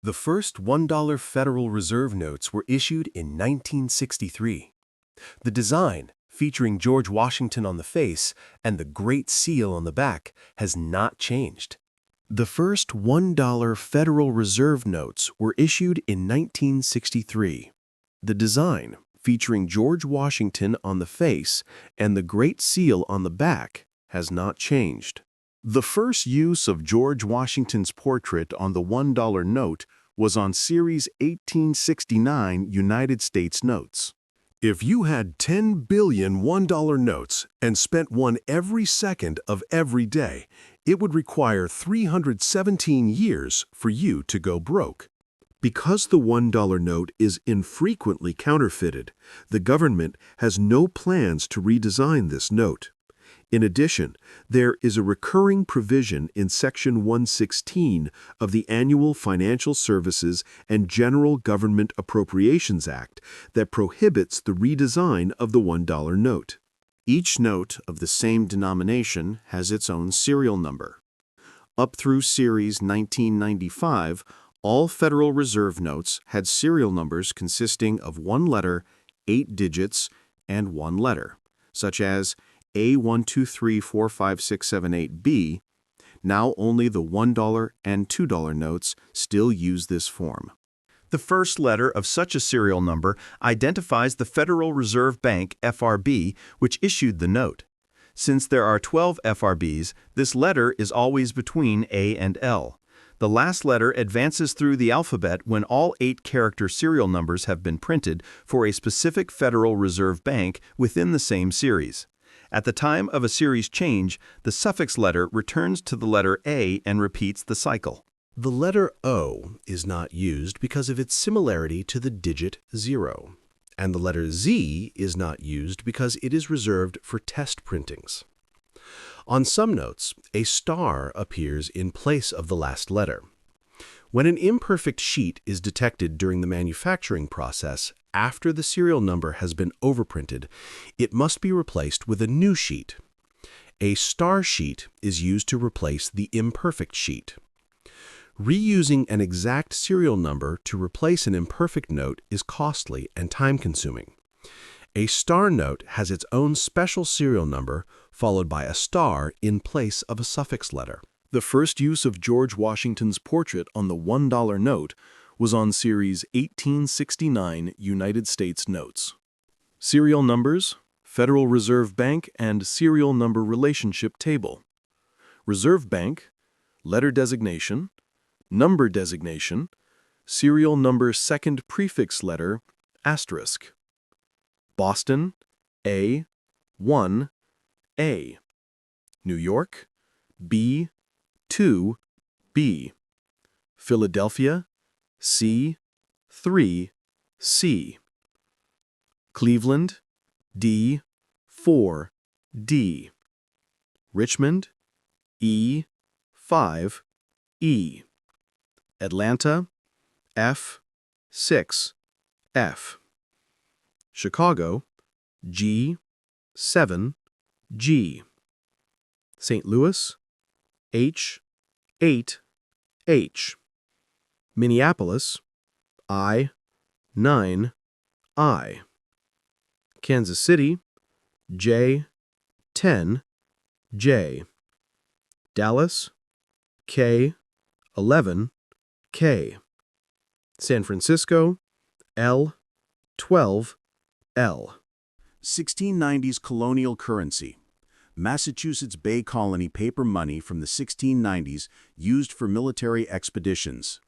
The first $1 Federal Reserve notes were issued in 1963. The design, featuring George Washington on the face and the Great Seal on the back, has not changed. The first $1 Federal Reserve notes were issued in 1963. The design, featuring George Washington on the face and the Great Seal on the back, has not changed. The first use of George Washington's portrait on the $1 note was on Series 1869 United States notes. If you had 10 billion $1 notes and spent one every second of every day, it would require 317 years for you to go broke. Because the $1 note is infrequently counterfeited, the government has no plans to redesign this note. In addition, there is a recurring provision in Section 116 of the Annual Financial Services and General Government Appropriations Act that prohibits the redesign of the $1 note. Each note of the same denomination has its own serial number. Up through Series 1995, all Federal Reserve notes had serial numbers consisting of one letter, 8 digits, and one letter, such as A1234567 Now only the $1 and $2 notes still use this form. The first letter of such a serial number identifies the Federal Reserve Bank, FRB, which issued the note. Since there are 12 FRBs, this letter is always between A and L. The last letter advances through the alphabet when all 8-character serial numbers have been printed for a specific Federal Reserve Bank within the same series. At the time of a series change, the suffix letter returns to the letter A and repeats the cycle. The letter O is not used because of its similarity to the digit 0, and the letter Z is not used because it is reserved for test printings. On some notes, a star appears in place of the last letter. When an imperfect sheet is detected during the manufacturing process, after the serial number has been overprinted, it must be replaced with a new sheet. A star sheet is used to replace the imperfect sheet. Reusing an exact serial number to replace an imperfect note is costly and time-consuming. A star note has its own special serial number, followed by a star in place of a suffix letter. The first use of George Washington's portrait on the $1 note was on Series 1869 United States notes. Serial numbers, Federal Reserve Bank and serial number relationship table. Reserve Bank, letter designation, number designation, serial number second prefix letter, asterisk. Boston, A, 1, A. New York, B, 2, B. Philadelphia, C, 3, C. Cleveland, D, 4, D. Richmond, E, 5, E. Atlanta, F, 6, F. Chicago, G, 7, G. St. Louis, H, 8, H. Minneapolis, I, 9, I. Kansas City, J, 10, J. Dallas, K, 11, K. San Francisco, L, 12, L. 1690s colonial currency. Massachusetts Bay Colony paper money from the 1690s used for military expeditions.